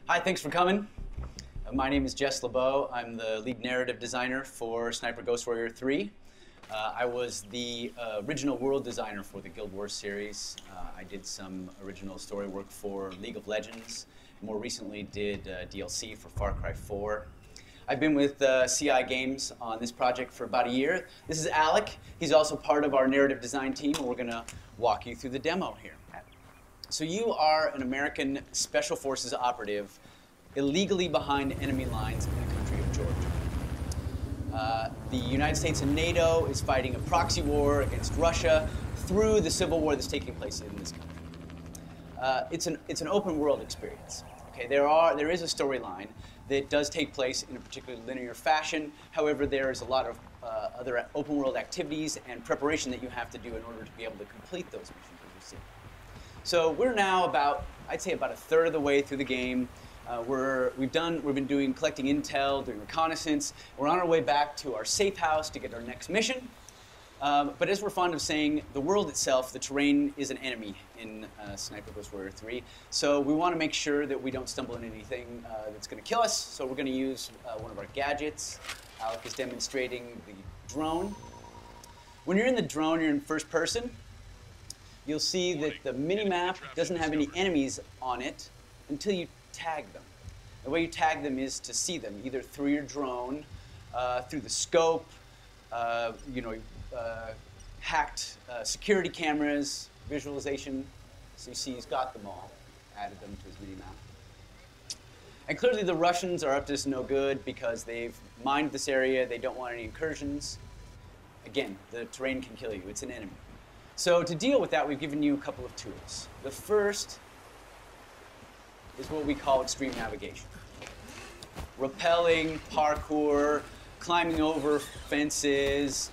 Hi, thanks for coming. My name is Jess LeBeau. I'm the lead narrative designer for Sniper Ghost Warrior 3. I was the original world designer for the Guild Wars series. I did some original story work for League of Legends. More recently did DLC for Far Cry 4. I've been with CI Games on this project for about a year. This is Alec. He's also part of our narrative design team, and we're going to walk you through the demo here. So you are an American Special Forces operative illegally behind enemy lines in the country of Georgia. The United States and NATO is fighting a proxy war against Russia through the civil war that's taking place in this country. It's an open world experience. Okay, there is a storyline that does take place in a particularly linear fashion. However, there is a lot of other open world activities and preparation that you have to do in order to be able to complete those missions, as you see. So we're now I'd say about a third of the way through the game. We've been collecting intel, doing reconnaissance. We're on our way back to our safe house to get our next mission. But as we're fond of saying, the world itself, the terrain, is an enemy in Sniper Ghost Warrior 3. So we want to make sure that we don't stumble into anything that's going to kill us. So we're going to use one of our gadgets. Alec is demonstrating the drone. When you're in the drone, you're in first person. You'll see that the mini-map doesn't have any enemies on it until you tag them. The way you tag them is to see them, either through your drone, through the scope, hacked security cameras, visualization. So you see he's got them all, added them to his mini-map. And clearly the Russians are up to no good because they've mined this area, they don't want any incursions. Again, the terrain can kill you, it's an enemy. So to deal with that, we've given you a couple of tools. The first is what we call extreme navigation. Rappelling, parkour, climbing over fences,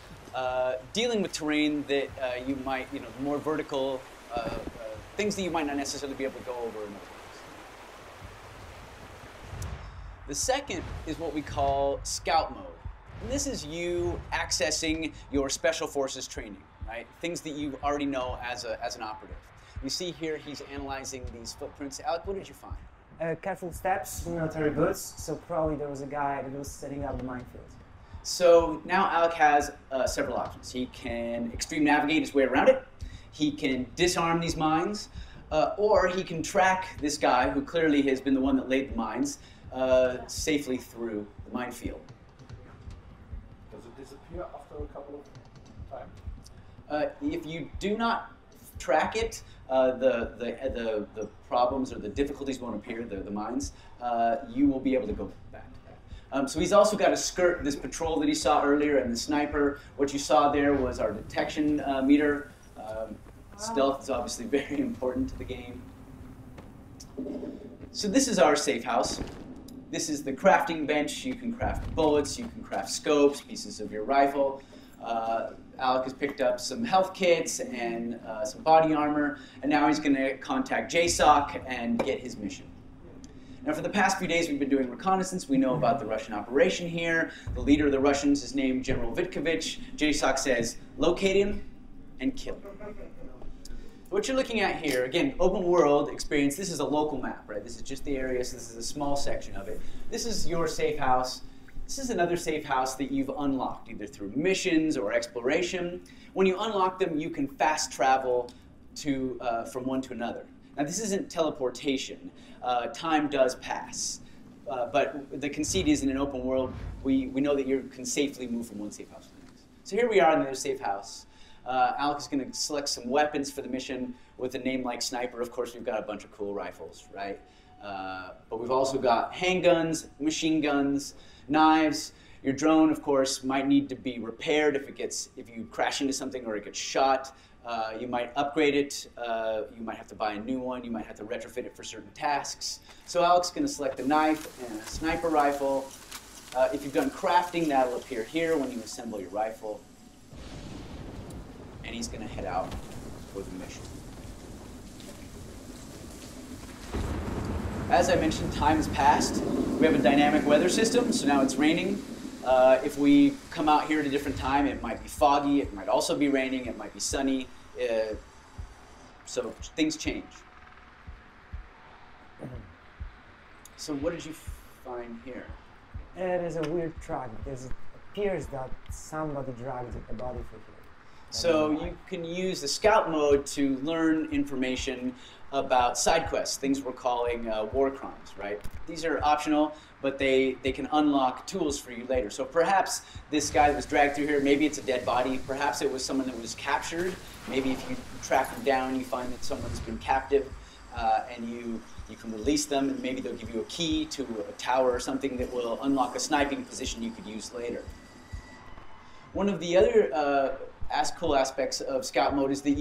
dealing with terrain that you might, more vertical, things that you might not necessarily be able to go over in other ways. The second is what we call scout mode. And this is you accessing your special forces training. Right? Things that you already know as an operative. You see here he's analyzing these footprints. Alec, what did you find? Careful steps, military boots, so probably there was a guy that was setting up the minefield. So now Alec has several options. He can extreme navigate his way around it, he can disarm these mines, or he can track this guy who clearly has been the one that laid the mines safely through the minefield. Does it disappear after a couple of times? If you do not track it, the problems or the difficulties won't appear, the mines. You will be able to go back to that. So he's also got to skirt this patrol that he saw earlier and the sniper. What you saw there was our detection meter. Stealth is obviously very important to the game. So this is our safe house. This is the crafting bench. You can craft bullets, you can craft scopes, pieces of your rifle. Alec has picked up some health kits and some body armor, and now he's going to contact JSOC and get his mission. Now, for the past few days, we've been doing reconnaissance. We know about the Russian operation here. The leader of the Russians is named General Vitkovich. JSOC says, locate him and kill him. What you're looking at here, again, open world experience. This is a local map, right? This is just the area, so this is a small section of it. This is your safe house. This is another safe house that you've unlocked, either through missions or exploration. When you unlock them, you can fast travel from one to another. Now, this isn't teleportation. Time does pass. But the conceit is in an open world, we know that you can safely move from one safe house to the next. So here we are in the other safe house. Alec is going to select some weapons for the mission with a name like Sniper. Of course, we've got a bunch of cool rifles, right? But we've also got handguns, machine guns, knives. Your drone, of course, might need to be repaired if you crash into something or it gets shot. You might upgrade it. You might have to buy a new one. You might have to retrofit it for certain tasks. So Alec's going to select a knife and a sniper rifle. If you've done crafting, that'll appear here when you assemble your rifle. And he's going to head out for the mission. As I mentioned, time has passed. We have a dynamic weather system, so now it's raining. If we come out here at a different time, it might be foggy, it might also be raining, it might be sunny. So things change. So what did you find here? It is a weird track because it appears that somebody dragged a body through here. So you can use the scout mode to learn information about side quests, things we're calling war crimes, right? These are optional, but they can unlock tools for you later. So perhaps this guy that was dragged through here, maybe it's a dead body, perhaps it was someone that was captured. Maybe if you track them down, you find that someone's been captive, and you can release them, and maybe they'll give you a key to a tower or something that will unlock a sniping position you could use later. One of the other cool aspects of scout mode is that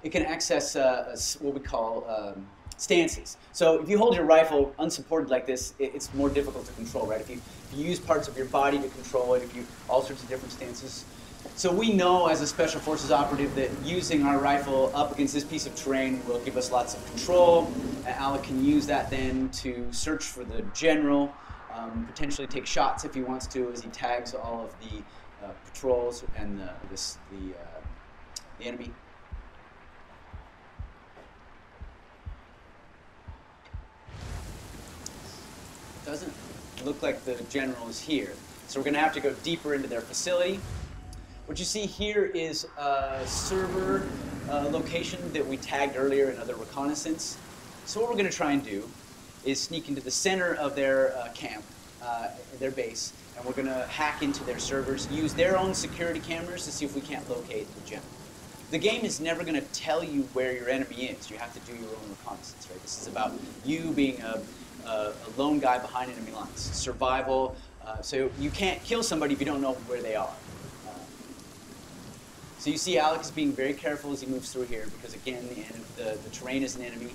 it can access what we call stances. So if you hold your rifle unsupported like this, it's more difficult to control, right? If you use parts of your body to control it, all sorts of different stances. So we know as a Special Forces operative that using our rifle up against this piece of terrain will give us lots of control. Alec can use that then to search for the general, potentially take shots if he wants to as he tags all of the patrols and the enemy. Doesn't look like the general is here. So we're going to have to go deeper into their facility. What you see here is a server location that we tagged earlier in other reconnaissance. So what we're going to try and do is sneak into the center of their camp, their base, and we're going to hack into their servers, use their own security cameras to see if we can't locate the general. The game is never going to tell you where your enemy is. You have to do your own reconnaissance, right? This is about you being a lone guy behind enemy lines. Survival, so you can't kill somebody if you don't know where they are. So you see Alec is being very careful as he moves through here because, again, the terrain is an enemy.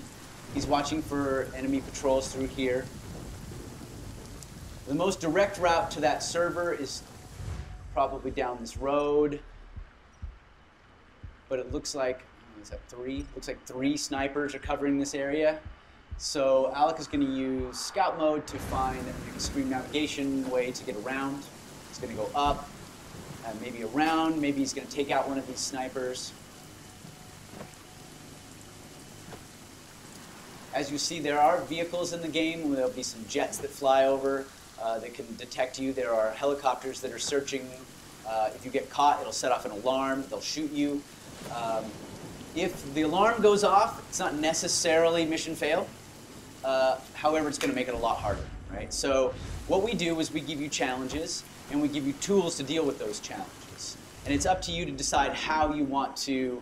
He's watching for enemy patrols through here. The most direct route to that server is probably down this road. But it looks like, is that 3? Looks like 3 snipers are covering this area. So Alec is going to use scout mode to find an extreme navigation way to get around. He's going to go up, maybe around, maybe he's going to take out one of these snipers. As you see, there are vehicles in the game. There'll be some jets that fly over that can detect you. There are helicopters that are searching. If you get caught, it'll set off an alarm. They'll shoot you. If the alarm goes off, it's not necessarily mission fail. However, it's going to make it a lot harder, right? So what we do is we give you challenges, and we give you tools to deal with those challenges. And it's up to you to decide how you want to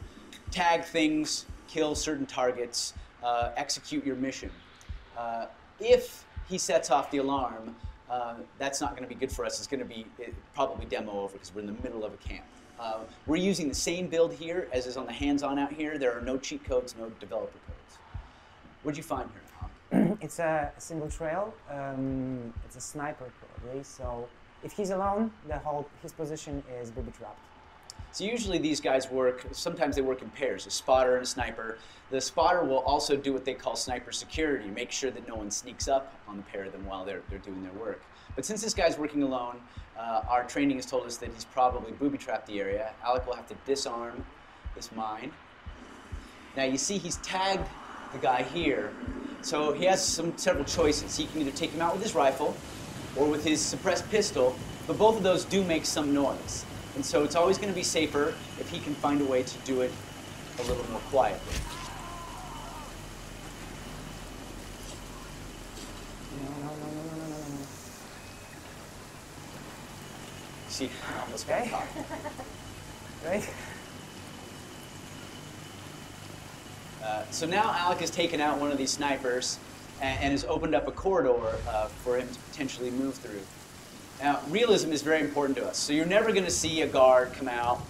tag things, kill certain targets, execute your mission. If he sets off the alarm, that's not going to be good for us. It's going to be probably demo over because we're in the middle of a camp. We're using the same build here as is on the hands-on out here. There are no cheat codes, no developer codes. What did you find here, Alec? It's a single trail. It's a sniper probably. So if he's alone, his position is booby-trapped. So usually these guys work, sometimes they work in pairs, a spotter and a sniper. The spotter will also do what they call sniper security, make sure that no one sneaks up on the pair of them while they're doing their work. But since this guy's working alone, our training has told us that he's probably booby-trapped the area. Alec will have to disarm this mine. Now you see he's tagged the guy here, so he has several choices. He can either take him out with his rifle or with his suppressed pistol, but both of those do make some noise. And so it's always going to be safer if he can find a way to do it a little more quietly. No. See, I almost got caught. Right? So now Alec has taken out one of these snipers and has opened up a corridor for him to potentially move through. Now, realism is very important to us. So you're never going to see a guard come out,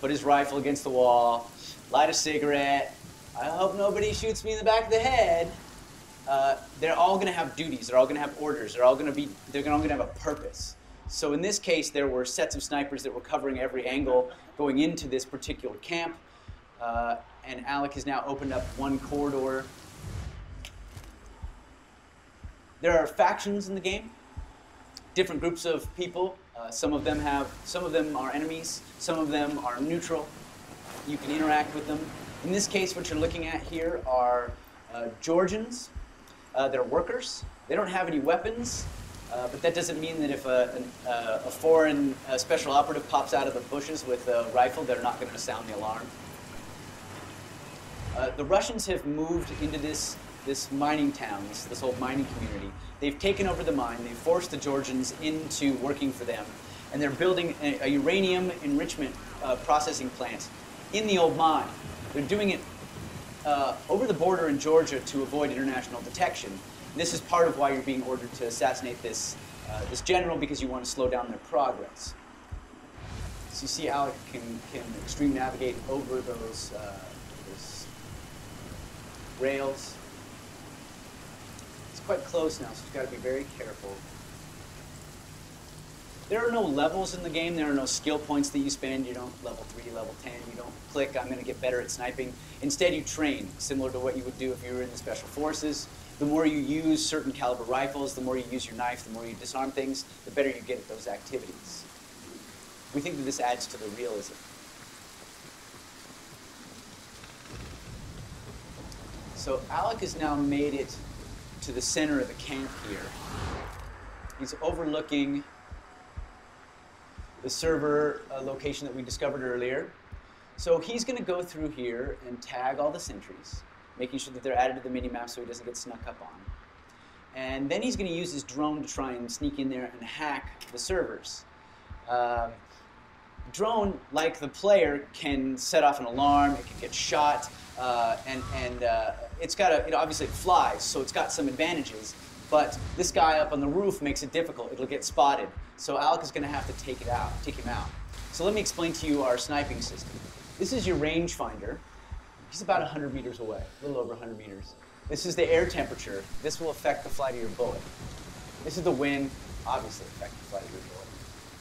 put his rifle against the wall, light a cigarette. I hope nobody shoots me in the back of the head. They're all going to have duties. They're all going to have orders. They're all going to have a purpose. So in this case, there were sets of snipers that were covering every angle going into this particular camp. And Alec has now opened up one corridor. There are factions in the game. Different groups of people. Some of them are enemies. Some of them are neutral. You can interact with them. In this case, what you're looking at here are Georgians. they're workers. They don't have any weapons, but that doesn't mean that if a foreign special operative pops out of the bushes with a rifle, they're not going to sound the alarm. The Russians have moved into this mining town, this old mining community. They've taken over the mine. They've forced the Georgians into working for them. And they're building a uranium enrichment processing plant in the old mine. They're doing it over the border in Georgia to avoid international detection. This is part of why you're being ordered to assassinate this general, because you want to slow down their progress. So you see Alec can extreme navigate over those rails. It's quite close now, so you've got to be very careful. There are no levels in the game. There are no skill points that you spend. You don't level 3, level 10. You don't click, I'm going to get better at sniping. Instead, you train, similar to what you would do if you were in the Special Forces. The more you use certain caliber rifles, the more you use your knife, the more you disarm things, the better you get at those activities. We think that this adds to the realism. So Alec has now made it to the center of the camp here. He's overlooking the server location that we discovered earlier. So he's going to go through here and tag all the sentries, making sure that they're added to the minimap so he doesn't get snuck up on. And then he's going to use his drone to try and sneak in there and hack the servers. Drone, like the player, can set off an alarm, it can get shot, and it's got a, obviously it flies, so it's got some advantages, but this guy up on the roof makes it difficult. It'll get spotted. So Alec is going to have to take him out. So let me explain to you our sniping system. This is your rangefinder. He's about 100 meters away, a little over 100 meters. This is the air temperature. This will affect the flight of your bullet. This is the wind, obviously affect the flight of your bullet.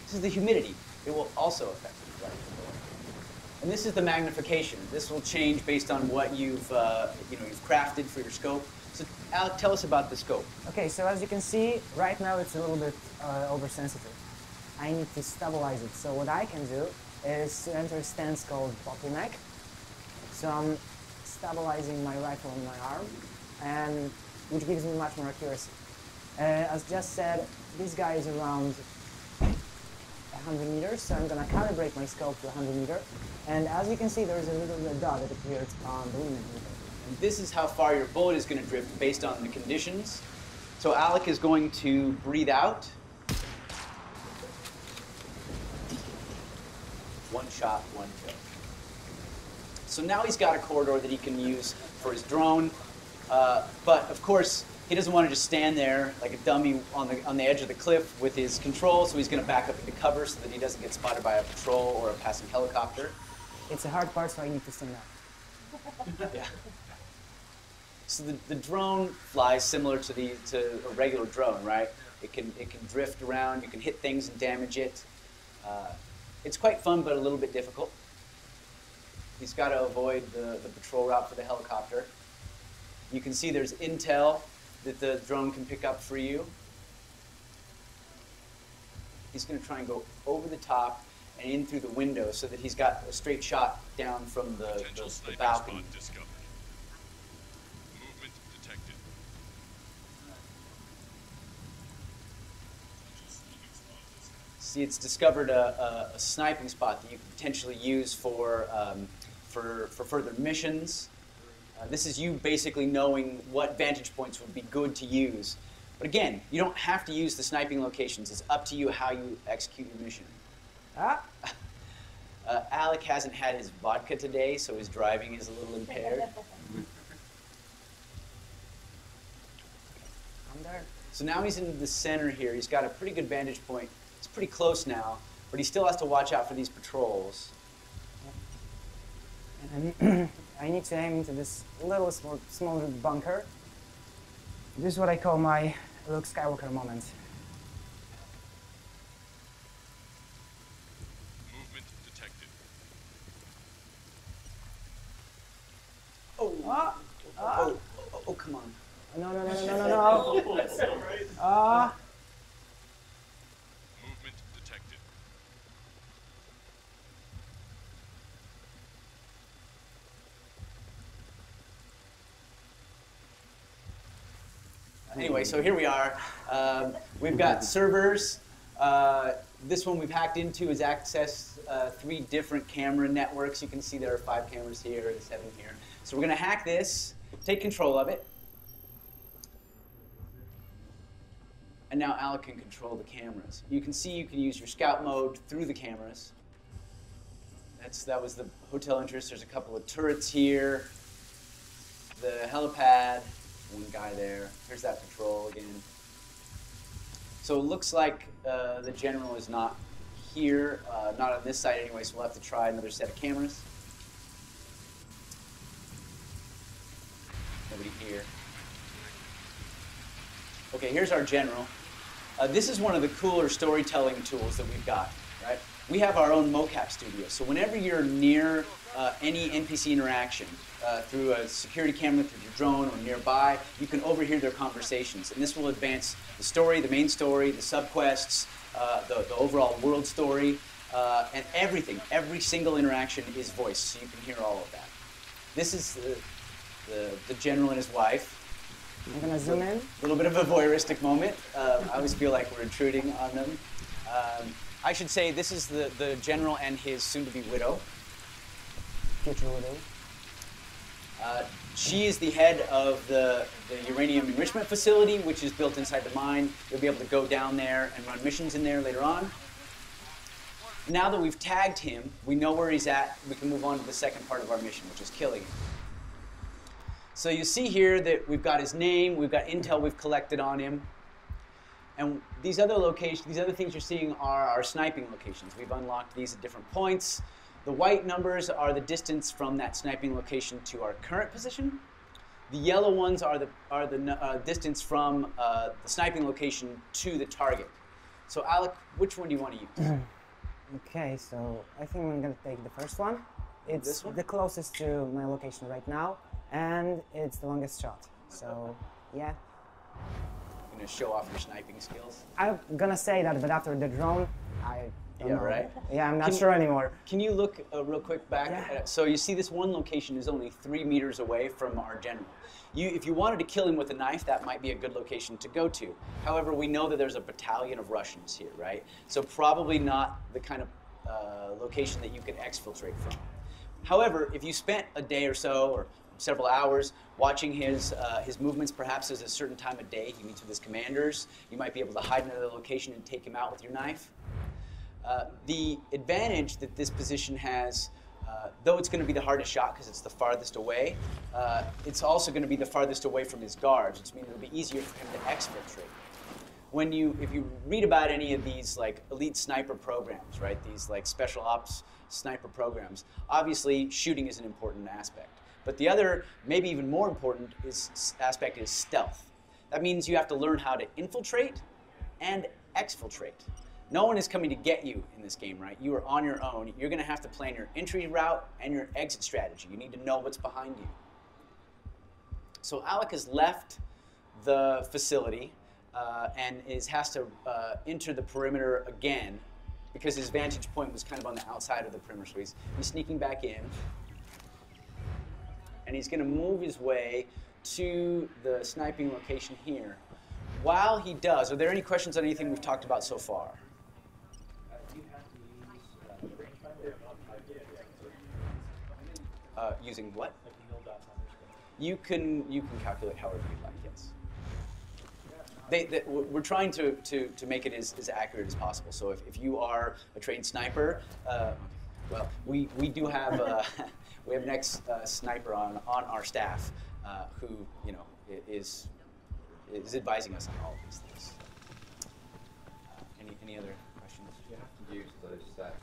This is the humidity. It will also affect the flight of your bullet. And this is the magnification. This will change based on what you've crafted for your scope. So Alec, tell us about the scope. Okay, so as you can see, right now it's a little bit oversensitive. I need to stabilize it. So what I can do is to enter a stance called bottleneck. So I'm stabilizing my rifle on my arm, and which gives me much more accuracy. As just said, this guy is around 100 meters, so I'm going to calibrate my scope to 100 meters. And as you can see, there's a little red dot that appears on the limit. And this is how far your bullet is going to drift based on the conditions. So Alec is going to breathe out. One shot, one kill. So now he's got a corridor that he can use for his drone, but of course he doesn't want to just stand there like a dummy on the edge of the cliff with his control, so he's going to back up into cover so that he doesn't get spotted by a patrol or a passing helicopter. It's a hard part, so I need to stand up. Yeah. So the drone flies similar to a regular drone, right? It can drift around, you can hit things and damage it. It's quite fun, but a little bit difficult. He's got to avoid the patrol route for the helicopter. You can see there's intel that the drone can pick up for you. He's going to try and go over the top and in through the window so that he's got a straight shot down from the balcony. Movement detected. See, it's discovered a sniping spot that you can potentially use for further missions. This is you basically knowing what vantage points would be good to use. But again, you don't have to use the sniping locations. It's up to you how you execute your mission. Alec hasn't had his vodka today, so his driving is a little impaired. I'm there. So now he's in the center here. He's got a pretty good vantage point. It's pretty close now, but he still has to watch out for these patrols. And I need to aim into this little smaller bunker. This is what I call my Luke Skywalker moment. Movement detected. Oh, come on. No. Movement detected. Anyway, so here we are. We've got servers. This one we've hacked into is access 3 different camera networks. You can see there are 5 cameras here and 7 here. So we're going to hack this, take control of it. And now Alec can control the cameras. You can see you can use your scout mode through the cameras. That was the hotel entrance. There's a couple of turrets here. The helipad, one guy there. Here's that patrol again. So it looks like the general is not here, not on this side anyway, so we'll have to try another set of cameras. Nobody here. Okay, here's our general. This is one of the cooler storytelling tools that we've got, right? We have our own mocap studio, so whenever you're near any NPC interaction through a security camera, through your drone, or nearby, you can overhear their conversations, and this will advance the story, the main story, the subquests, the overall world story, and everything. Every single interaction is voiced, so you can hear all of that. This is the general and his wife. I'm gonna zoom in. A little bit of a voyeuristic moment. I always feel like we're intruding on them. I should say this is the general and his soon-to-be widow. Future widow. She is the head of the uranium enrichment facility, which is built inside the mine. You'll be able to go down there and run missions in there later on. Now that we've tagged him, we know where he's at. We can move on to the second part of our mission, which is killing him. So you see here that we've got his name, we've got intel we've collected on him, and these other locations, these other things you're seeing are our sniping locations. We've unlocked these at different points. The white numbers are the distance from that sniping location to our current position. The yellow ones are the distance from the sniping location to the target. So Alec, which one do you want to use? Okay, so I think I'm gonna take the first one. It's This one? the closest to my location right now, and it's the longest shot. So, yeah. You're going to show off your sniping skills? I'm gonna say that, but after the drone, I don't Yeah, know. right? Yeah, I'm not sure anymore. Can you look real quick back? Yeah. So you see this one location is only 3 meters away from our general. If you wanted to kill him with a knife, that might be a good location to go to. However, we know that there's a battalion of Russians here, right? So probably not the kind of location that you could exfiltrate from. However, if you spent a day or so, or several hours, watching his movements, perhaps at a certain time of day, he meets with his commanders, you might be able to hide in another location and take him out with your knife. The advantage that this position has, though it's going to be the hardest shot because it's the farthest away, it's also going to be the farthest away from his guards, which means it'll be easier for him to exfiltrate. If you read about any of these like elite sniper programs, right? These like special ops sniper programs, obviously shooting is an important aspect. But the other, maybe even more important, aspect is stealth. That means you have to learn how to infiltrate and exfiltrate. No one is coming to get you in this game, right? You are on your own. You're going to have to plan your entry route and your exit strategy. You need to know what's behind you. So Alec has left the facility and has to enter the perimeter again because his vantage point was kind of on the outside of the perimeter. So he's sneaking back in. And he's going to move his way to the sniping location here. While he does, are there any questions on anything we've talked about so far? Using what? You can calculate however you'd like, yes. We're trying to make it as accurate as possible. So if you are a trained sniper, well, we do have we have an ex-sniper on our staff who is advising us on all of these things. Any other questions? Do you have to use those set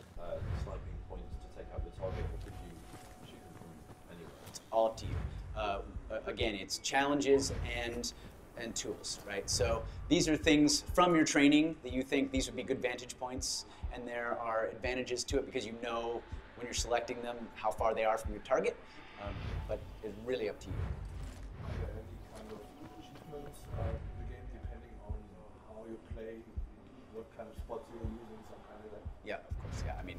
sniping points to take out the target, or could you shoot them from anywhere? It's all up to you. Again, it's challenges and tools, right? So these are things from your training that you think these would be good vantage points, and there are advantages to it because you know when you're selecting them how far they are from your target, but it's really up to you. Are there any kind of achievements in the game depending on how you play, what kind of spots you're using, some kind of that? Yeah, of course, yeah. I mean,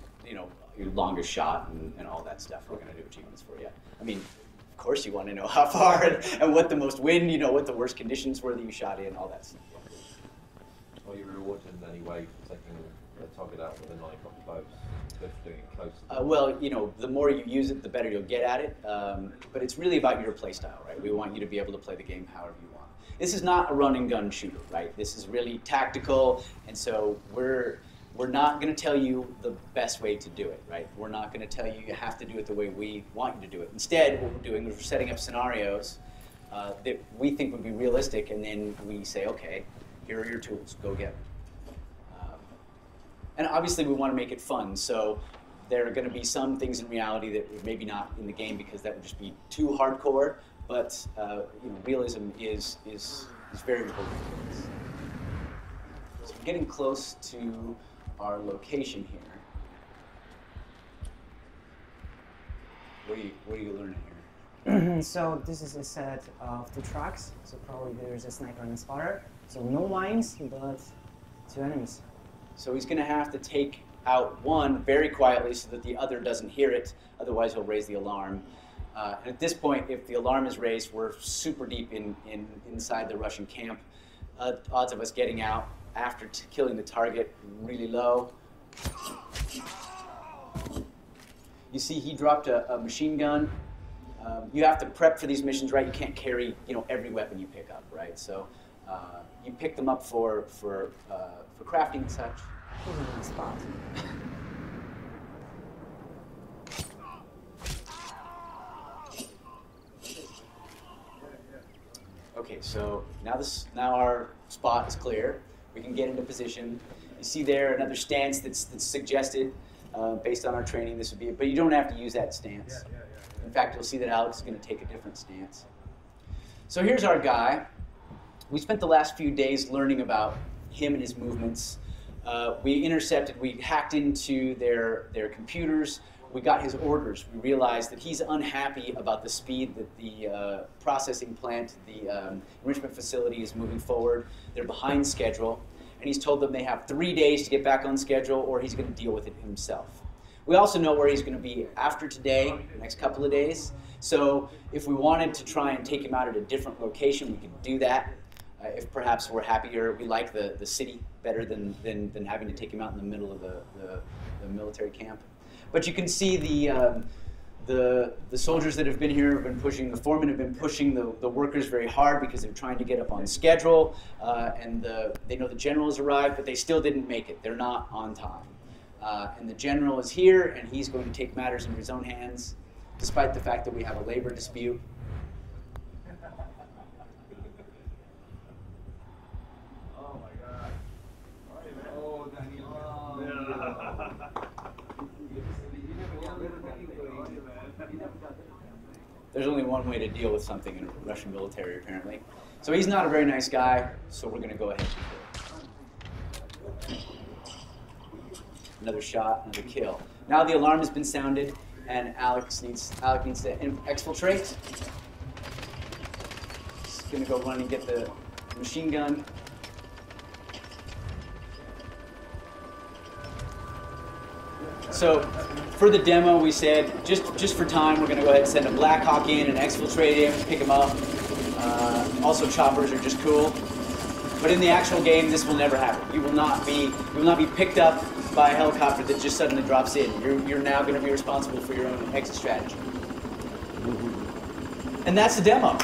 your longest shot and all that stuff, we're going to do achievements for you. I mean, of course you want to know how far and what the most wind, what the worst conditions were that you shot in, all that stuff. Are you rewarded in any way for taking a target out with a knife up close, doing it close? Well, the more you use it, the better you'll get at it. But it's really about your play style, right? We want you to be able to play the game however you want. This is not a run and gun shooter, right? This is really tactical, and so we're not going to tell you the best way to do it, right? We're not going to tell you you have to do it the way we want you to do it. Instead, what we're doing is we're setting up scenarios that we think would be realistic, and then we say, okay, here are your tools, go get them. And obviously we want to make it fun, so there are going to be some things in reality that are maybe not in the game because that would just be too hardcore, but realism is very important for us. So we're getting close to our location here. What are you learning here? So this is a set of 2 tracks, so probably there's a sniper and a spotter. So no lines, but 2 enemies. So he's going to have to take out one very quietly so that the other doesn't hear it, otherwise he'll raise the alarm. And at this point, if the alarm is raised, we're super deep inside the Russian camp. Odds of us getting out after killing the target really low. You see he dropped a machine gun. You have to prep for these missions, right? You can't carry every weapon you pick up, right? So you pick them up for crafting and such. Spot. Okay, so now our spot is clear. We can get into position. You see there another stance that's suggested based on our training. This would be, but you don't have to use that stance. In fact, you'll see that Alex is going to take a different stance. So here's our guy. We spent the last few days learning about him and his movements. We hacked into their computers. We got his orders. We realized that he's unhappy about the speed that the processing plant, the enrichment facility is moving forward. They're behind schedule. And he's told them they have 3 days to get back on schedule or he's going to deal with it himself. We also know where he's going to be after today, the next couple of days. So if we wanted to try and take him out at a different location, we could do that. If perhaps we're happier, we like the city better than having to take him out in the middle of the military camp. But you can see the soldiers that have been here have been pushing, the foremen have been pushing the workers very hard because they're trying to get up on schedule, and they know the general has arrived, but they still didn't make it. They're not on time. And the general is here, and he's going to take matters into his own hands, despite the fact that we have a labor dispute. There's only one way to deal with something in Russian military, apparently. So he's not a very nice guy, so we're going to go ahead and kill him. Another shot, another kill. Now the alarm has been sounded, and Alex needs to exfiltrate. He's going to go run and get the machine gun. So for the demo, we said, just for time, we're going to go ahead and send a Black Hawk in and exfiltrate him, pick him up. Also, choppers are just cool. But in the actual game, this will never happen. You will not be picked up by a helicopter that just suddenly drops in. You're now going to be responsible for your own exit strategy. And that's the demo.